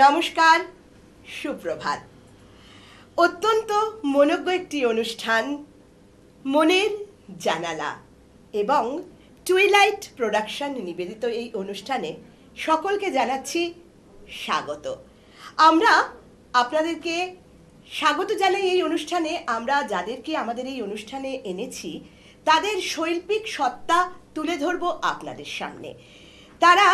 নমস্কার, সুপ্রভাত। অত্যন্ত মনোজ্ঞ একটি অনুষ্ঠান মনের জানালা এবং টুইলাইট প্রোডাকশন নিবেদিত এই অনুষ্ঠানে সকলকে জানাচ্ছি স্বাগত। আমরা আপনাদেরকে স্বাগত জানাই এই অনুষ্ঠানে। আমরা যাদেরকে আমাদের এই অনুষ্ঠানে এনেছি তাদের শৈল্পিক সত্তা তুলে ধরব আপনাদের সামনে। তারা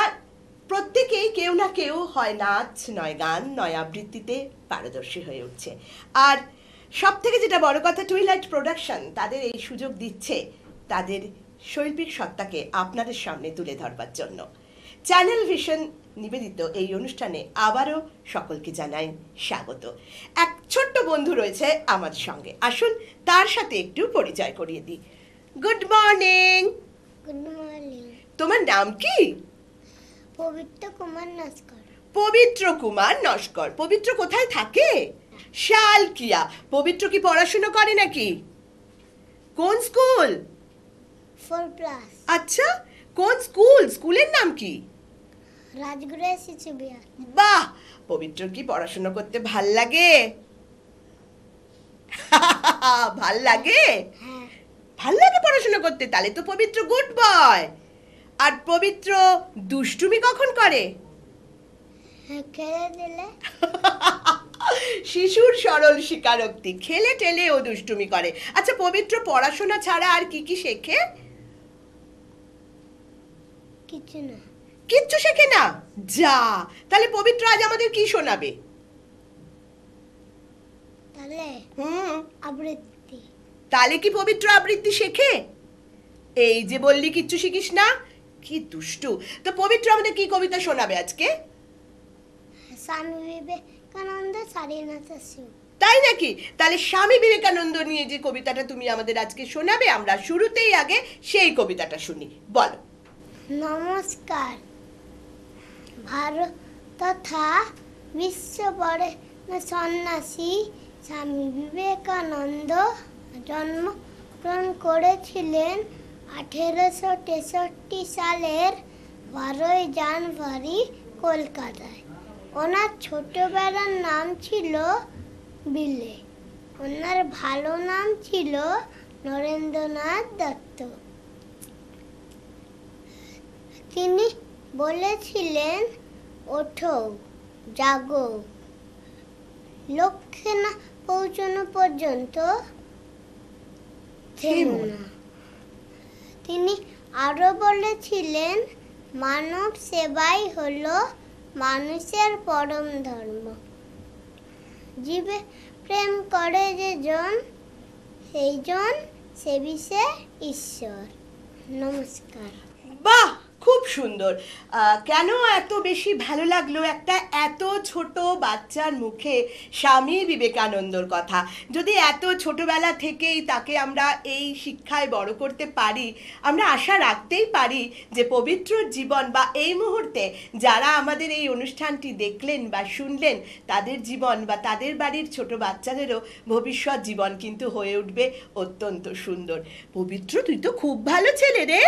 প্রত্যেকেই কেউ না কেউ হয় নাচ, নয় গান, নয় আবৃত্তিতে পারদর্শী হয়ে উঠছে। আর সব থেকে যেটা বড় কথা, টুইলাইট প্রোডাকশন তাদের এই সুযোগ দিচ্ছে তাদের শৈল্পিক সত্তাকে আপনাদের সামনে তুলে ধরবার জন্য। চ্যানেল ভিশন নিবেদিত এই অনুষ্ঠানে আবারও সকলকে জানাই স্বাগত। এক ছোট্ট বন্ধু রয়েছে আমার সঙ্গে, আসুন তার সাথে একটু পরিচয় করিয়ে দিই। Good morning. Good morning. তোমার নাম কি? পবিত্র কুমার নস্কর। পবিত্র কুমার নস্কর। পবিত্র কোথায় থাকে? শালকিয়া। পবিত্র কি পড়াশোনা করে নাকি? কোন স্কুল? 4+। আচ্ছা, কোন স্কুল? স্কুলের নাম কি? রাজগুরু শিশু বিহার। বাহ, পবিত্র কি পড়াশোনা করতে ভাল লাগে? ভাল লাগে? হ্যাঁ। ভাল লাগে পড়াশোনা করতে? তাহলে তো পবিত্র গুড বয়। আর পবিত্র দুষ্টুমি কখন করে? খেলে দিলে। শিশুর সরল স্বীকারোক্তি, খেলে টেলে ও দুষ্টুমি করে। আচ্ছা, পবিত্র পড়াশোনা ছাড়া আর কি কি শেখে? কিছু না। কিচ্ছু শেখে না? যা, তাহলে পবিত্র আজ আমাদের কি শোনাবে? তাহলে আবৃত্তি। তাহলে কি পবিত্র আবৃত্তি শেখে? এই যে বললি কিচ্ছু শিখিস না, কি দুষ্টু। তো পবিত্র আমাদের কি কবিতা শোনাবে আজকে? স্বামী বিবেকানন্দ স্বাধীনতা সুখ। তাই নাকি? তাহলে স্বামী বিবেকানন্দ নিয়ে যে কবিতাটা তুমি আমাদের আজকে শোনাবে, আমরা শুরুতেই আগে সেই কবিতাটা শুনি। বলো। নমস্কার। ভারত তথা বিশ্ব বড় সন্ন্যাসী স্বামী বিবেকানন্দ জন্মগ্রহণ করেছিলেন 1863 সালের 12 জানুয়ারি কলকাতায়। ওনার ছোটবেলার নাম ছিল বিলে। ওনার ভালো নাম ছিল নরেন্দ্রনাথ দত্ত। তিনি বলেছিলেন, ওঠো, জাগো, লক্ষ্যে না পৌঁছানো পর্যন্ত থেমো না। তিনি আরো বলেছিলেন, মানব সেবাই হলো মানুষের পরম ধর্ম। জীবে প্রেম করে যে জন, সেই জন সেবিছে ঈশ্বর। নমস্কার। বাহ, খুব সুন্দর। কেন এত বেশি ভালো লাগলো একটা এত ছোট বাচ্চার মুখে স্বামী বিবেকানন্দর কথা। যদি এত ছোটবেলা থেকেই তাকে আমরা এই শিক্ষায় বড় করতে পারি, আমরা আশা রাখতেই পারি যে পবিত্র জীবন বা এই মুহূর্তে যারা আমাদের এই অনুষ্ঠানটি দেখলেন বা শুনলেন, তাদের জীবন বা তাদের বাড়ির ছোট বাচ্চাদেরও ভবিষ্যৎ জীবন কিন্তু হয়ে উঠবে অত্যন্ত সুন্দর। পবিত্র, তুই তো খুব ভালো ছেলে রে।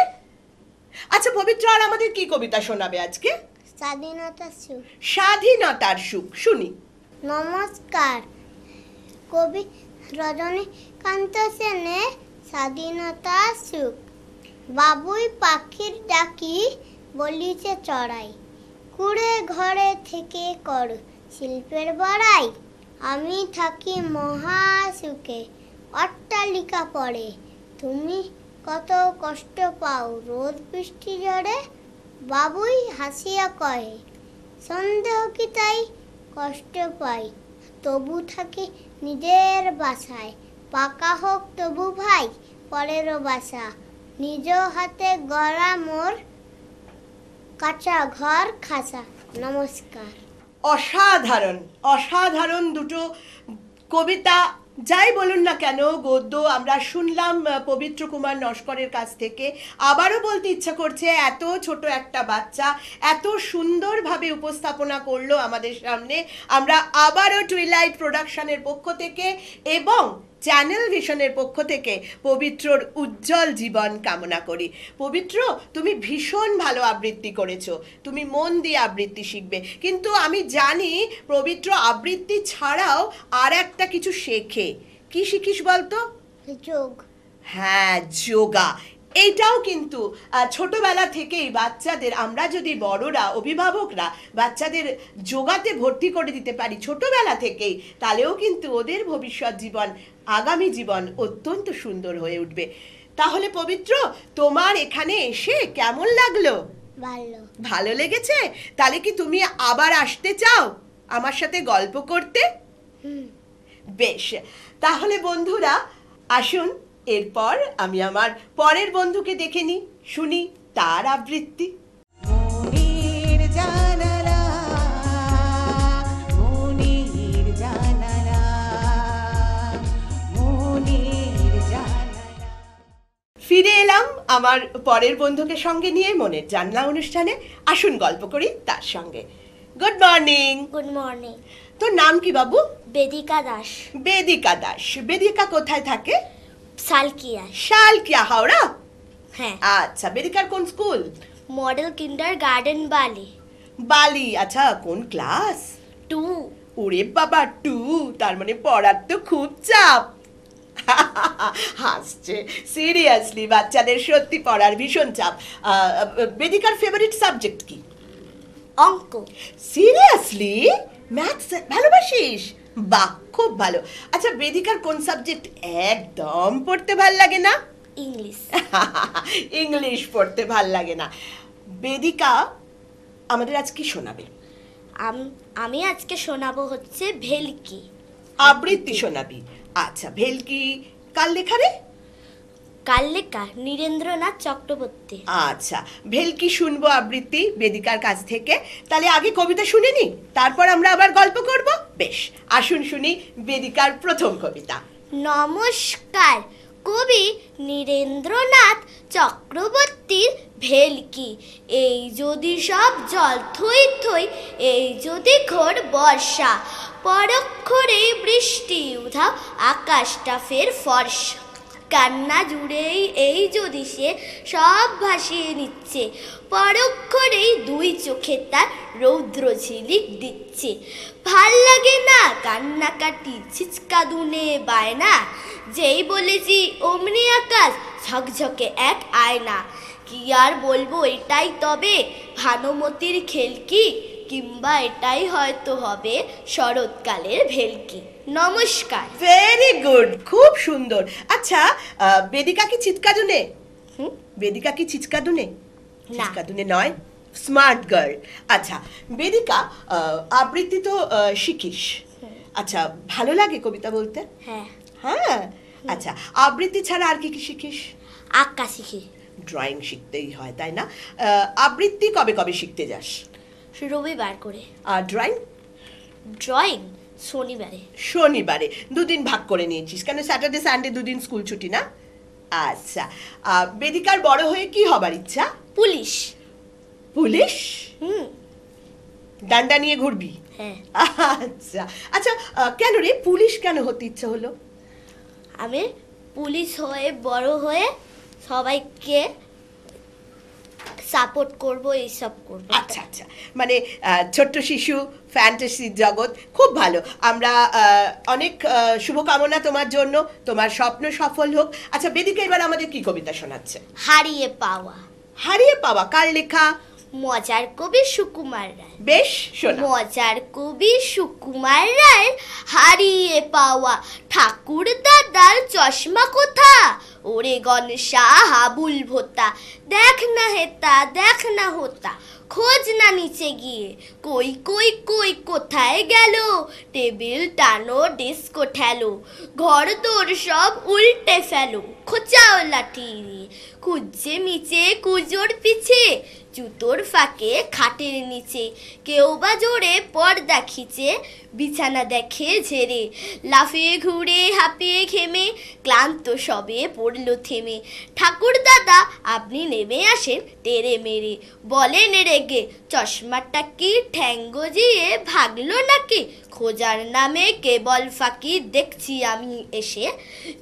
আচ্ছা পবিত্র, আর আমাদের কি কবিতা শোনাবে আজকে? স্বাধীনতার সুখ। স্বাধীনতার সুখ, শুনি। নমস্কার। কবি রজনীকান্ত সেনের স্বাধীনতার সুখ। বাবুই পাখির ডাকি বলিছে চড়াই, কুড়ে ঘরে থেকে কর শিল্পের বড়াই। আমি থাকি মহা সুখে অট্টালিকা পড়ে, তুমি কত কষ্ট পাও রোদ বৃষ্টি ঝড়ে। বাবুই হাসিয়া কহে, সন্দেহ কি তাই, কষ্ট পাই তবু থাকি নিজের বাসায়। পাকা হোক তবু ভাই পরেরও বাসা, নিজ হাতে গড়া মোর কাঁচা ঘর খাসা। নমস্কার। অসাধারণ অসাধারণ দুটো কবিতা। যাই বলুন না কেন, গদ্য আমরা শুনলাম পবিত্র কুমার নস্করের কাছ থেকে। আবারও বলতে ইচ্ছা করছে, এত ছোট একটা বাচ্চা এত সুন্দরভাবে উপস্থাপনা করলো আমাদের সামনে। আমরা আবারও টুইলাইট প্রোডাকশনের পক্ষ থেকে এবং চ্যানেল ভিশনের পক্ষ থেকে পবিত্রর উজ্জ্বল জীবন কামনা করি। পবিত্র, তুমি ভীষণ ভালো আবৃত্তি করেছো, তুমি মন দিয়ে আবৃত্তি শিখবে। কিন্তু আমি জানি পবিত্র আবৃত্তি ছাড়াও আর একটা কিছু শেখে। কি শিখিস বলতো? যোগ। হ্যাঁ, যোগা। এইটাও কিন্তু ছোটবেলা থেকেই বাচ্চাদের, আমরা যদি বড়রা, অভিভাবকরা বাচ্চাদের যোগাতে ভর্তি করে দিতে পারি ছোটবেলা থেকেই, তাহলেও কিন্তু ওদের ভবিষ্যৎ জীবন, আগামী জীবন অত্যন্ত সুন্দর হয়ে উঠবে। তাহলে পবিত্র, তোমার এখানে এসে কেমন লাগলো? ভালো। ভালো লেগেছে? তাহলে কি তুমি আবার আসতে চাও আমার সাথে গল্প করতে? বেশ, তাহলে বন্ধুরা আসুন এরপর আমি আমার পরের বন্ধুকে দেখে নিই, শুনি তার আবৃত্তি। মনের জানালা, মনের জানালা, মনের জানালা। ফিরে এলাম আমার পরের বন্ধুকে সঙ্গে নিয়ে মনের জানলা অনুষ্ঠানে। আসুন গল্প করি তার সঙ্গে। Good morning. Good morning. তোর নাম কি বাবু? বেদিকা দাস। বেদিকা দাস। বেদিকা কোথায় থাকে? সালকিয়া। শালকিয়া, হাওড়া? হ্যাঁ। আচ্ছা, বেদিকার কোন স্কুল? মডেল কিন্ডার গার্ডেন বালি। বালি। আচ্ছা, কোন ক্লাস? 2। ওরে বাবা, 2! তার মানে পড়ার তো খুব চাপ। হাসছে। সিরিয়াসলি, বাচ্চাদের সত্যি পড়ার ভীষণ চাপ। বেদিকার ফেভারিট সাবজেক্ট কি? অঙ্ক। সিরিয়াসলি? ম্যাথস ভালোবাসিস? বাহ, খুব ভালো। আচ্ছা, বেদিকার কোন সাবজেক্ট একদম পড়তে ভাল লাগে না? ইংলিশ। ইংলিশ পড়তে ভাল লাগে না। বেদিকা আমাদের আজ কি শোনাবে? আমি আজকে শোনাবো হচ্ছে ভেলকি। আবৃত্তি শোনাবি? আচ্ছা, ভেলকি কার লেখা রে? কার লেখা? নীরেন্দ্রনাথ চক্রবর্তী। আচ্ছা, ভেলকি শুনবো আবৃত্তি বেদিকার কাছ থেকে। তাহলে আগে কবিতা শুনে নি, তারপর আমরা আবার গল্প করব। বেশ, আসুন শুনি বেদিকার প্রথম কবিতা। নমস্কার। কবি নীরেন্দ্রনাথ চক্রবর্তীর ভেলকি। এই যদি সব জল থই থই, এই যদি ঘোর বর্ষা, পরক্ষরেই বৃষ্টি উধাও, আকাশটা ফের ফর্সা। কান্না জুড়েই এই যদি সে সব ভাসিয়ে নিচ্ছে, পরক্ষরেই দুই চোখে তার রৌদ্র ঝিলিক দিচ্ছে। ভাল লাগে না কান্নাকাটি, ছিচকা দুনে বায়না, যেই বলেছি অমনি আকাশ ঝকঝকে এক আয়না। কি আর বলবো, এটাই তবে ভানুমতির খেলকি, কিংবা এটাই হয়তো হবে শরৎকালের ভেলকি। নমস্কার। ভেরি গুড, খুব সুন্দর। আচ্ছা, বেদিকা কি চিৎকা দুনে? বেদিকা কি চিৎকা দুনে? না। চিৎকা দুনে নয়, স্মার্ট গার্ল। আচ্ছা বেদিকা, আবৃত্তি তো শিখিস। আচ্ছা, ভালো লাগে কবিতা বলতে? হ্যাঁ। হ্যাঁ। আচ্ছা, আবৃত্তি ছাড়া আর কি কি শিখিস? আঁকা শিখি। ড্রয়িং শিখতেই হয়, তাই না? আবৃত্তি কবে কবে শিখতে যাস? রবিবার করে। আর ড্রয়িং? ড্রয়িং শনিবারে। শনিবারে। দুদিন ভাগ করে নিয়েছিস কেন? স্যাটারডে সানডে দুদিন স্কুল ছুটি না? আচ্ছা, বেদিকার বড় হয়ে কি হবার ইচ্ছা? পুলিশ। পুলিশ? ডান্ডা নিয়ে ঘুরবি? হ্যাঁ। আচ্ছা আচ্ছা, কেন রে পুলিশ কেন হতে ইচ্ছা হলো? আমি পুলিশ হয়ে বড় হয়ে সবাইকে সাপোর্ট করব, এইসব করব। আচ্ছা আচ্ছা, মানে ছোট্ট শিশু, ফ্যান্টাসি জগৎ, খুব ভালো। আমরা অনেক শুভকামনা তোমার জন্য, তোমার স্বপ্ন সফল হোক। আচ্ছা বেদিকা, এবার আমাদের কি কবিতা শোনাচ্ছে? হারিয়ে পাওয়া। হারিয়ে পাওয়া কার লেখা? মজার কবি সুকুমার রায়। বেশ, শোনা। মজার কবি সুকুমার রায়ের হারিয়ে পাওয়া ঠাকুর দাদার চশমা কোথা, ওরে গনসা হাবুল ভোতা, দেখ না হেতা দেখ না হোতা, খোঁজ না নিচে গিয়ে, কই কই কই কোথায় গেল, টেবিল টানো ডিস্কো ঠেলো, ঘর দোর সব উল্টে ফেলো, খোঁচাও লাঠি দিয়ে, খুঁজছে মিচে কুজোর পিছে, জুতোর ফাঁকে খাটের নিচে, কেউ বা জোরে পর্দা খিচে, বিছানা দেখে ঝেড়ে, লাফিয়ে ঘুরে হাঁপিয়ে ঘেমে, ক্লান্ত সবে পড়ে পড়ল থেমে। ঠাকুর দাদা আপনি নেমে আসেন তেরে মেরে, বলেন রেগে চশমাটা কি ঠ্যাং গজিয়ে ভাগলো নাকি? খোঁজার নামে কেবল ফাঁকি দেখছি আমি এসে,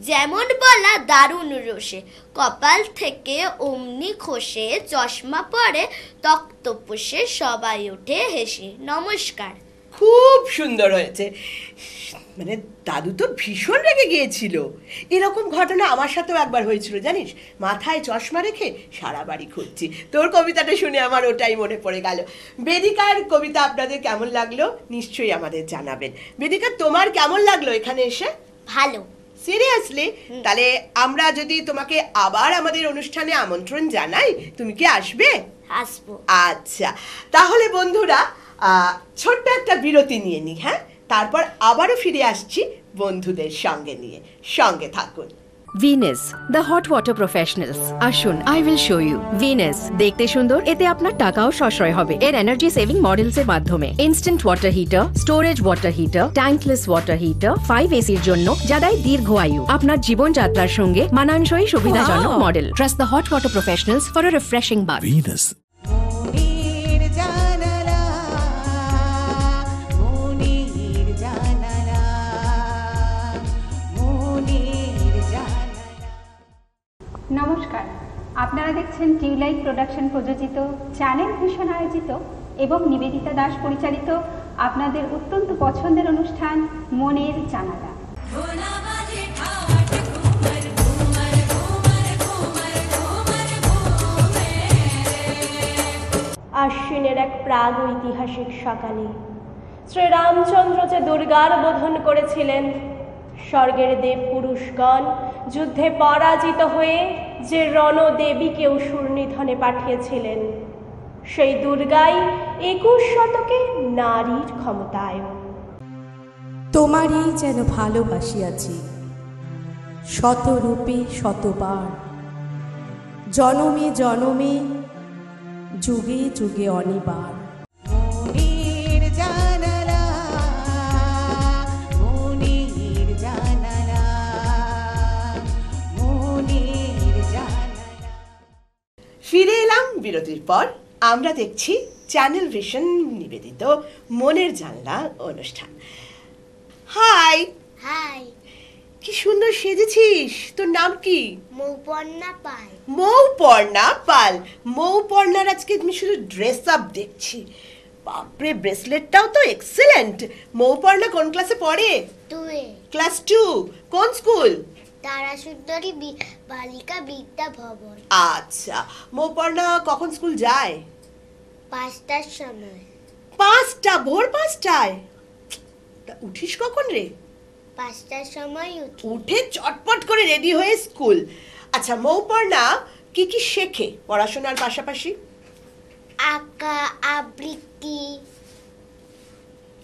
যেমন বলা দারুণ রোষে, কপাল থেকে অমনি খসে চশমা পরে তক্তপোষে সবাই ওঠে হেসে। নমস্কার। খুব সুন্দর হয়েছে। মানে দাদু তো ভীষণ রেগে গিয়েছিল। এরকম ঘটনা আমার সাথেও একবার হয়েছিল জানিস, মাথায় চশমা রেখে সারা বাড়ি খুঁজছি। তোর কবিতাটা শুনে আমার ওটাই মনে পড়ে গেল। বেদিকার কবিতা আপনাদের কেমন লাগলো নিশ্চয়ই আমাদের জানাবেন। বেদিকা, তোমার কেমন লাগলো এখানে এসে? ভালো। সিরিয়াসলি? তাহলে আমরা যদি তোমাকে আবার আমাদের অনুষ্ঠানে আমন্ত্রণ জানাই, তুমি কি আসবে? আসবো। আচ্ছা, তাহলে বন্ধুরা ছোট্ট একটা বিরতি নিয়ে নিই, হ্যাঁ? তারপর আবারও ফিরে আসছি বন্ধুদের সঙ্গে নিয়ে। সঙ্গে থাকুন। Venus the hot water professionals. আসুন, I will show you. Venus দেখতে সুন্দর, এতে আপনার টাকাও সাশ্রয় হবে। এর এনার্জি সেভিং মডেলস এর মাধ্যমে instant water heater, storage water heater, tankless water heater, 5 এসির জন্য যা দেয় দীর্ঘ আয়ু। আপনার জীবনযাত্রার সঙ্গে মানানসই সুবিধাজনক model. Trust the hot water professionals for a refreshing bath. Venus. মনের জানালা মনের জানালা মনের জানালা। নমস্কার, আপনারা দেখছেন টিউলাইট প্রোডাকশন প্রযোজিত, চ্যানেল ভিশন আয়োজিত এবং নিবেদিতা দাস পরিচালিত আপনাদের অত্যন্ত পছন্দের অনুষ্ঠান মনের জানালা। আশ্বিনের এক প্রাগ ঐতিহাসিক সকালে শ্রীরামচন্দ্র যে দুর্গার বোধন করেছিলেন, স্বর্গের দেব পুরুষগণ যুদ্ধে পরাজিত হয়ে যে রণদেবীকে অসুর নিধনে পাঠিয়েছিলেন, সেই দুর্গাই 21 শতকে নারীর ক্ষমতায়ন। তোমারই যেন ভালোবাসিয়াছি শত রূপে শতবার, জনমে জনমে যুগে যুগে অনিবার। মনের জানালা মনের জানালা মনের জানালা। ফিরে এলাম বিরতির পর। আমরা দেখছি চ্যানেল ভিশন নিবেদিত মনের জানলা অনুষ্ঠান। Hi, hi. কি সুন্দর সেজেছিস। তোর নাম কি? মৌপর্ণা পাল। মৌপর্ণা পাল। মৌপর্ণার আজকে আমি শুধু ড্রেস আপ দেখছি। বাপরে, ব্রেসলেটটাও তো এক্সেলেন্ট। মৌপর্ণা কোন ক্লাসে পড়ে? 2 ক্লাস 2। কোন স্কুল? তারা সুন্দরী বালিকা বিদ্যা ভবন। আচ্ছা, মৌপর্ণা কখন স্কুল যায়? 5টার সময়। 5টা? ভোর 5টায়? তা উঠিস কখন রে? 5টার সময় উঠি। উঠে চটপট করে রেডি হয়ে স্কুল। আচ্ছা, মৌপর্ণা কি কি শেখে পড়াশোনার পাশাপাশি? আঁকা, আবৃত্তি।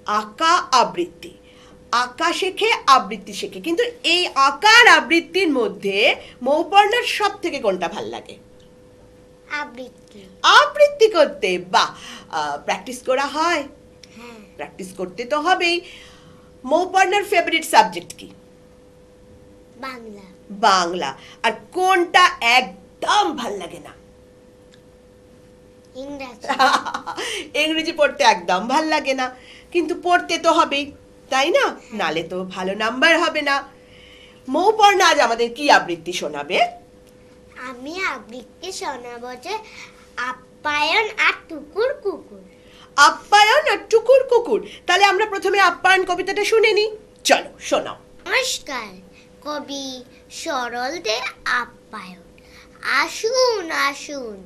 আঁকা, আবৃত্তি। আঁকা শেখে, আবৃত্তি শেখে। কিন্তু এই আঁকা আর আবৃত্তির মধ্যে মৌপর্ণার সব থেকে কোনটা ভাল লাগে? আবৃত্তি। আবৃত্তি করতে? বাহ, প্র্যাকটিস করা হয়? হ্যাঁ। প্র্যাকটিস করতে তো হবেই। মৌপর্ণার ফেভারিট সাবজেক্ট কি? বাংলা। বাংলা। আর কোনটা একদম ভাল লাগে না? ইংরাজি। ইংরেজি পড়তে একদম ভাল লাগে না, কিন্তু পড়তে তো হবেই, তাই না? নালে তো ভালো নাম্বার হবে না। মৌপর্ণা আজ আমাদের কি আবৃত্তি শোনাবে? আমি আবৃত্তি শোনাবো যে আপ্যায়ন আর টুকুর কুকুর। আপ্যায়ন আর টুকুর কুকুর। তাহলে আমরা প্রথমে আপ্যায়ন কবিতাটা শুনে নিই। চলো, শোনাও। নমস্কার, কবি সরল দে আপ্যায়ন। আসুন আসুন,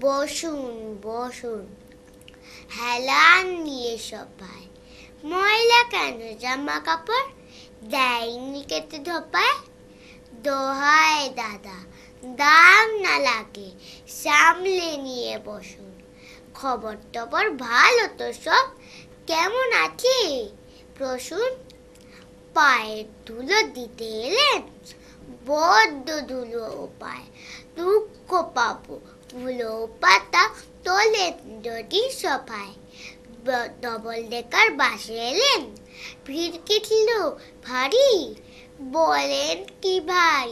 বসুন বসুন, হেলান নিয়ে সবাই। ময়লা কেন জামা কাপড়, দেয়নি কেটে ধোপায়। দোহায় দাদা, দাম না লাগে, সামলে নিয়ে বসুন। খবর টবর ভালো তো সব, কেমন আছে প্রসূন? পায়ের ধুলো দিতে এলেন, বড্ড ধুলো পায়। দুঃখ পাবো ধুলো পাতা তোলেন যদি সফায়। ডবল ডেকার বাসে এলেন, ভিড় কিটল ভারী। বলেন কি ভাই,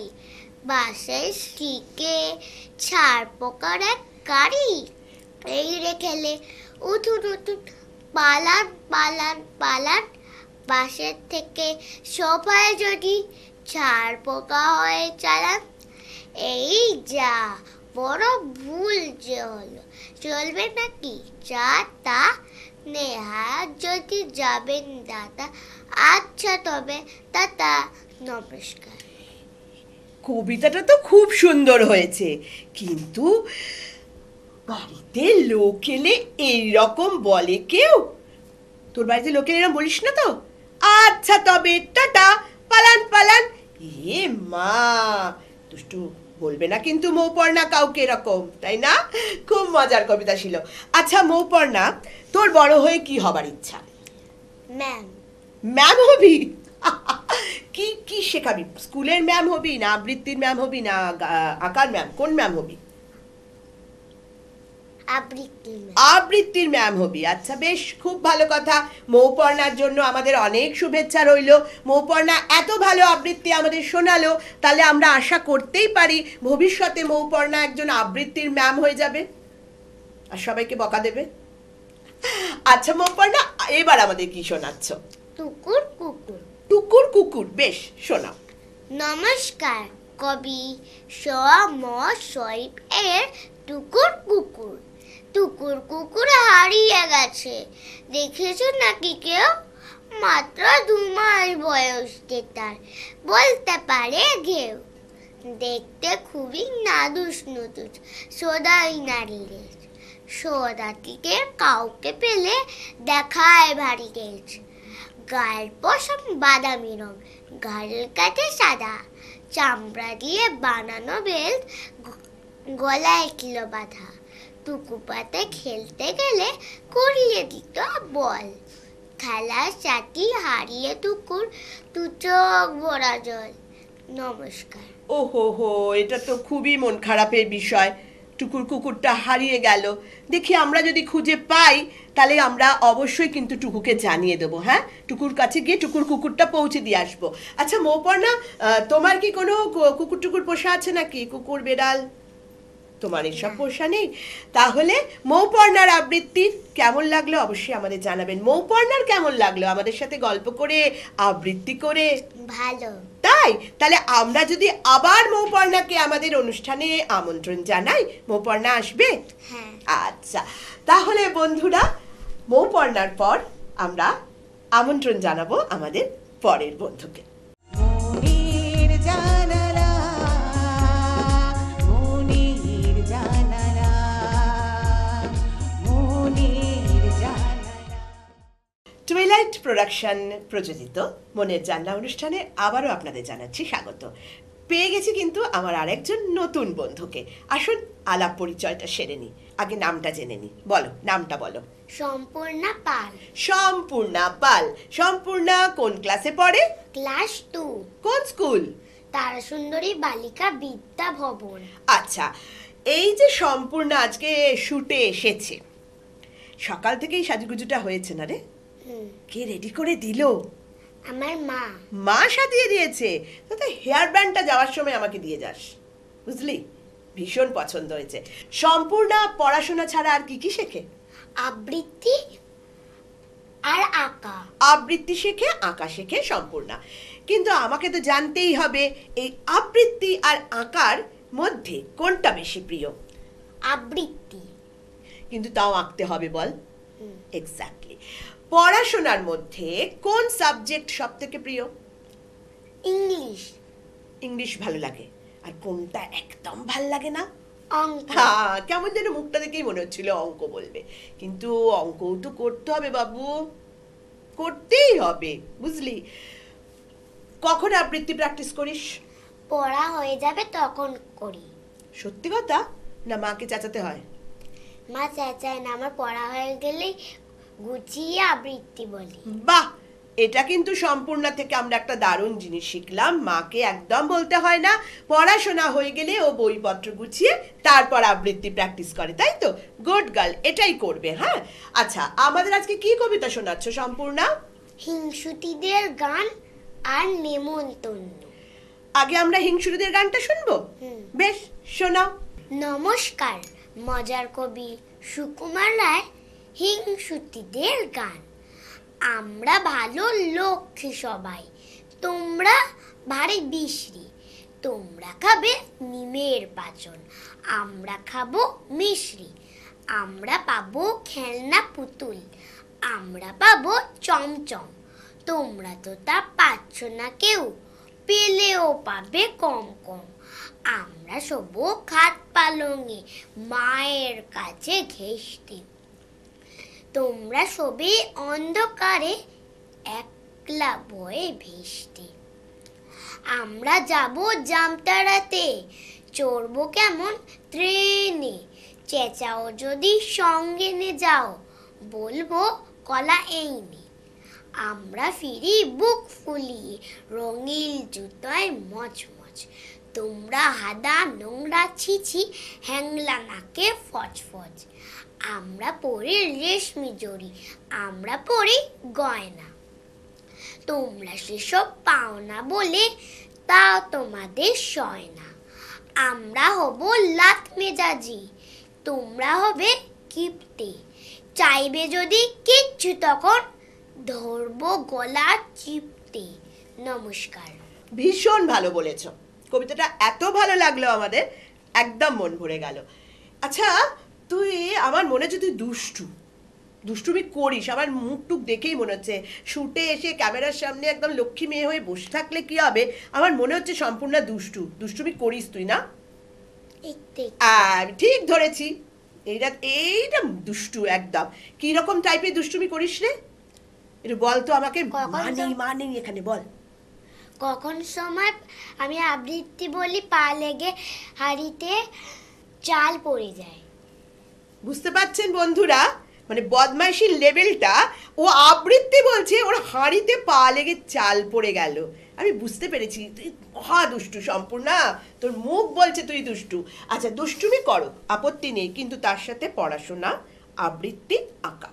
বাসের স্টিকে ছাড় পোকার এক গাড়ি, এই রেখেলে উঠুন উঠুন, পালান পালান পালান, বাসের থেকে সোফায় যদি ছাড় পোকা হয়ে চালান। এই যা বড় ভুল যে হলো, চলবে নাকি যা তা? নেহাত যদি যাবেন দাদা, আচ্ছা তবে টাটা, নমস্কার। কবিতাটা তো খুব সুন্দর হয়েছে, কিন্তু বাড়িতে লোক এলে এইরকম বলে কেউ? তোর বাড়িতে লোক এলে এরকম বলিস না তো? আচ্ছা তবে টাটা, পালান পালান। এ মা, দুষ্টু বলবে না কিন্তু মৌপর্ণা কাউকে এরকম, তাই না? খুব মজার কবিতা ছিল। আচ্ছা মৌপর্ণা, তোর বড় হয়ে কি হবার ইচ্ছা? ম্যাম। ম্যাম হবি? কি কি শেখাবি? স্কুলের ম্যাম হবি, না আবৃত্তির ম্যাম হবি, না আঁকার ম্যাম? কোন ম্যাম হবি? আবৃত্তির ম্যাম হবি। আচ্ছা বেশ, খুব ভালো কথা। মৌপর্ণার জন্য আমাদের অনেক শুভেচ্ছা রইল। মৌপর্ণা এত ভালো আবৃত্তি আমাদের শোনালো, তাহলে আমরা আশা করতেই পারি ভবিষ্যতে মৌপর্ণা একজন আবৃত্তির ম্যাম হয়ে যাবে আর সবাইকে বকা দেবে। আচ্ছা মৌপর্ণা, এবার আমাদের কি শোনাচ্ছ? টুকুর কুকুর। টুকুর কুকুর, বেশ শোনাও। নমস্কার, কবি ম শরীফ এর টুকুর কুকুর। টুকুর কুকুর হারিয়ে গেছে, দেখেছো নাকি কেউ? মাত্র 2 মাস বয়স তার, বলতে পারে ঘেউ। দেখতে খুবই নাদুস নুদুস, সোদাই নারীর। সোদাটিকে কাউকে পেলে দেখায় ভারী গেছ। গাল পশম বাদামি রং, গালের কাছে সাদা, চামড়া দিয়ে বানানো বেল্ট, গলায় কিলো বাঁধা। টুকু পাতে খেলতে গেলে করিয়ে দিত বল। খেলার সাথী হারিয়ে টুকুর, 2 চোখ ভরা জল। নমস্কার। ওহো হো, এটা তো খুবই মন খারাপের বিষয়। টুকুর কুকুরটা হারিয়ে গেল। দেখি আমরা যদি খুঁজে পাই তাহলে আমরা অবশ্যই কিন্তু টুকুকে জানিয়ে দেবো। হ্যাঁ, টুকুর কাছে গিয়ে টুকুর কুকুরটা পৌঁছে দিয়ে আসবো। আচ্ছা মৌপর্ণা, তোমার কি কোনো কুকুর টুকুর পোষা আছে নাকি? কুকুর বেড়াল তোমার এসব পোষা নেই? তাহলে মৌপর্ণার আবৃত্তি কেমন লাগলো অবশ্যই আমাদের জানাবেন। মৌপর্ণার কেমন লাগলো আমাদের সাথে গল্প করে, আবৃত্তি করে? ভালো। তাই? তাহলে আমরা যদি আবার মৌপর্ণাকে আমাদের অনুষ্ঠানে আমন্ত্রণ জানাই, মৌপর্ণা আসবে? হ্যাঁ। আচ্ছা, তাহলে বন্ধুরা, মৌপর্ণার পর আমরা আমন্ত্রণ জানাবো আমাদের পরের বন্ধুকে। মনের জানালা, মনের জানালা, মনের জানালা। টুইলাইট প্রোডাকশন প্রযোজিত মনের জানলা অনুষ্ঠানে আবারও আপনাদের জানাচ্ছি স্বাগত। পেয়ে গেছি কিন্তু আমার আরেকজন নতুন বন্ধুকে। আসুন আলাপ পরিচয়টা সেরে নি, আগে নামটা জেনে নি। বলো, নামটা বলো। সম্পূর্ণা পাল। সম্পূর্ণা পাল। সম্পূর্ণা কোন ক্লাসে পড়ে? ক্লাস 2। কোন স্কুল? তারাসুন্দরী বালিকা বিদ্যা ভবন। আচ্ছা, এই যে সম্পূর্ণা আজকে শুটে এসেছে, সকাল থেকেই সাজুগুজুটা হয়েছে না রে? কে রেডি করে দিল? আমার মা। মা সাজিয়ে দিয়েছে? তো হেয়ার ব্যান্ডটা যাওয়ার সময় আমাকে দিয়ে যাস, বুঝলি? ভীষণ পছন্দ হয়েছে। সম্পূর্ণা পড়াশোনা ছাড়া আর কি কি শেখে? আবৃত্তি আর আঁকা। আবৃত্তি শেখে, আঁকা শেখে সম্পূর্ণা। কিন্তু আমাকে তো জানতেই হবে এই আবৃত্তি আর আঁকার মধ্যে কোনটা বেশি প্রিয়? আবৃত্তি। কিন্তু তাও আঁকতে হবে, বল? এক্স্যাক্টলি। পড়াশোনার মধ্যে কোন সাবজেক্ট সব থেকে প্রিয়? ইংলিশ। ইংলিশ ভালো লাগে। আর কোনটা একদম ভাল লাগে না? অঙ্ক। কেমন যেন মুখটা দেখেই মনে হচ্ছিল অঙ্ক বলবে, কিন্তু অঙ্কও তো করতে হবে বাবু, করতেই হবে, বুঝলি? কখন আবৃত্তি প্র্যাকটিস করিস? পড়া হয়ে যাবে তখন করি। সত্যি কথা না মাকে চেঁচাতে হয়? মা চেঁচায় না, আমার পড়া হয়ে গেলেই গুছিয়ে আবৃত্তি বলি। বাহ, এটা কিন্তু সম্পূর্ণা থেকে আমরা একটা দারুণ জিনিস শিখলাম। মাকে একদম বলতে হয় না, পড়াশোনা হয়ে গেলে ও বইপত্র গুছিয়ে তারপর আবৃত্তি প্র্যাকটিস করে, তাই তো? গুড গার্ল, এটাই করবে। হ্যাঁ, আচ্ছা, আমাদের আজকে কি কবিতা শোনাচ্ছ সম্পূর্ণা? হিংসুতিদের গান আর নেমন্তন্ন। আগে আমরা হিংসুরদের গানটা শুনবো? বেশ, শোনাও। নমস্কার, মজার কবি সুকুমার রায় হিংসুতিদের গান। আমরা ভালো লক্ষ্মী সবাই, তোমরা ভারী বিশ্রী। তোমরা খাবে নিমের পাচন, আমরা খাবো মিশ্রি। আমরা পাবো খেলনা পুতুল, আমরা পাবো চমচম। তোমরা তো তা পাচ্ছ না কেউ, পেলেও পাবে কম কম। আমরা শোবো খাট পালঙে, মায়ের কাছে ঘেঁষতে। তোমরা শোবে অন্ধকারে, একলা ভয়ে ভেসতে। আমরা যাব জামতারাতে, চড়বো কেমন ট্রেনে। চেঁচাও যদি সঙ্গে নে যাও, বলবো কলা এই নে। আমরা ফিরি বুক ফুলিয়ে, রঙিন জুতোয় মচমচ। তোমরা হাদা নোংরা ছিছি, হ্যাংলা নাকে ফচফচ। আমরা পরি রেশমি জড়ি, আমরা পরি গয়না। তোমরা সেসব পাও না বলে তাও তোমাদের সয় না। আমরা হব লাত মেজাজি, তোমরা হবে কিপ্টে। চাইবে যদি কিচ্ছু তখন ধরবো গলা চিপতে। নমস্কার। ভীষণ ভালো বলেছো, কবিতাটা এত ভালো লাগলো আমাদের, একদম মন ভরে গেল। আচ্ছা, তুই আমার মনে হচ্ছে তুই দুষ্টুমি করিস। আমার মুখটুক দেখেই মনে হচ্ছে শুটে এসে ক্যামেরার সামনে একদম লক্ষ্মী মেয়ে হয়ে বসে থাকলে কি হবে, আমার মনে হচ্ছে সম্পূর্ণ দুষ্টুমি করিস তুই, না? আমি ঠিক ধরেছি, এইটা দুষ্টু একদম। কি রকম টাইপের দুষ্টুমি করিস রে? একটু বল তো আমাকে, মানে এখানে বল। কখন সময় আমি আবৃত্তি বলি, পা লেগে হাঁড়িতে চাল পড়ে যায়। বুঝতে পারছেন বন্ধুরা, মানে বদমাইশির লেভেলটা, ও আবৃত্তি বলছে, ওর হাঁড়িতে পা লেগে চাল পড়ে গেল। আমি বুঝতে পেরেছি তুই মহা দুষ্টু সম্পূর্ণা, তোর মুখ বলছে তুই দুষ্টু। আচ্ছা, দুষ্টুমি করো, আপত্তি নেই, কিন্তু তার সাথে পড়াশোনা, আবৃত্তি, আঁকা,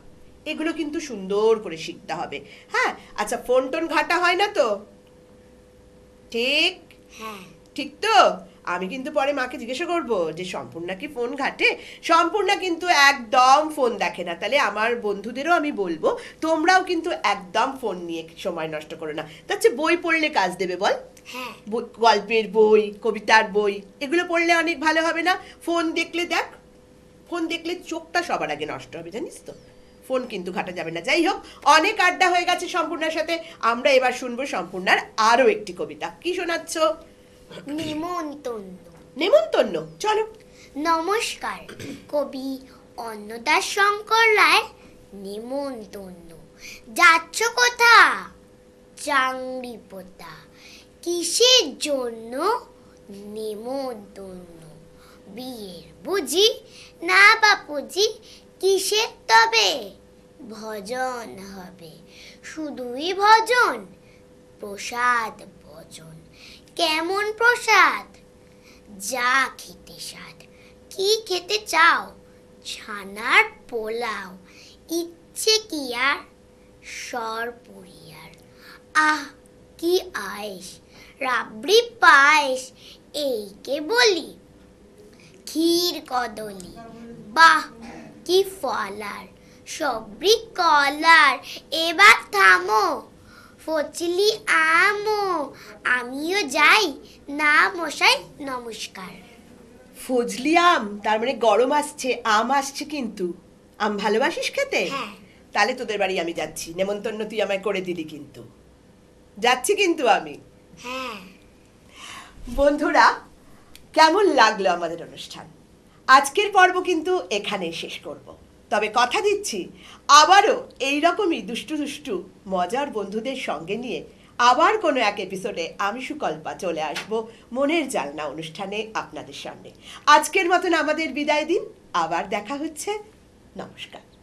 এগুলো কিন্তু সুন্দর করে শিখতে হবে। হ্যাঁ, আচ্ছা, ফোন টোন ঘাটা হয় না তো? ঠিক? হ্যাঁ। ঠিক তো? আমি কিন্তু পরে মাকে জিজ্ঞাসা করবো যে সম্পূর্ণা কি ফোন ঘাটে। সম্পূর্ণা কিন্তু একদম ফোন দেখে না। তাহলে আমার বন্ধুদেরও আমি বলবো, তোমরাও কিন্তু একদম ফোন নিয়ে সময় নষ্ট করো না। তার চেয়ে বই পড়লে কাজ দেবে, বল? হ্যাঁ। গল্পের বই, কবিতার বই, এগুলো পড়লে অনেক ভালো হবে না? ফোন দেখলে দেখ, ফোন দেখলে চোখটা সবার আগে নষ্ট হবে, জানিস তো? ফোন কিন্তু ঘাটা যাবে না। যাই হোক, অনেক আড্ডা হয়ে গেছে সম্পূর্ণার সাথে। আমরা এবার শুনবো সম্পূর্ণার আরো একটি কবিতা। কি শোনাচ্ছ? নেমন্তন্ন। চলো। নমস্কার, কবি অন্নদাস শঙ্কর রায় নেমন্তন্ন। যাচ্ছ কোথা? চাংড়ি পোতা। কিসের জন্য নেমন্তন্ন? বিয়ের বুঝি? না বাপুজি, কিসের তবে? ভজন হবে, শুধুই ভজন, প্রসাদ ভজন। কেমন প্রসাদ? যা খেতে স্বাদ। কি খেতে চাও? ছানার পোলাও। ইচ্ছে কি আর? সরপুরিয়ার। আহ, কি আয়েস, রাবড়ি পায়েস, এইকে বলি। ক্ষীর কদলি, বাহ কি ফলার, সবরি কলার। এবার থামো, ফচলি আমো, আমিও যাই না মশাই, নমস্কার। ফজলি আম, তার মানে গরম আসছে, আম আসছে। কিন্তু আম ভালোবাসিস খেতে? হ্যাঁ। তাহলে তোদের বাড়ি আমি যাচ্ছি, নেমন্তন্ন তুই আমায় করে দিলি, কিন্তু যাচ্ছি কিন্তু আমি। হ্যাঁ। বন্ধুরা, কেমন লাগলো আমাদের অনুষ্ঠান? আজকের পর্ব কিন্তু এখানেই শেষ করব। তবে কথা দিচ্ছি, আবারও এইরকমই দুষ্টু মজার বন্ধুদের সঙ্গে নিয়ে আবার কোনো এক এপিসোডে আমি সুকল্পা চলে আসব মনের জালনা অনুষ্ঠানে আপনাদের সামনে। আজকের মতন আমাদের বিদায় দিন, আবার দেখা হচ্ছে। নমস্কার।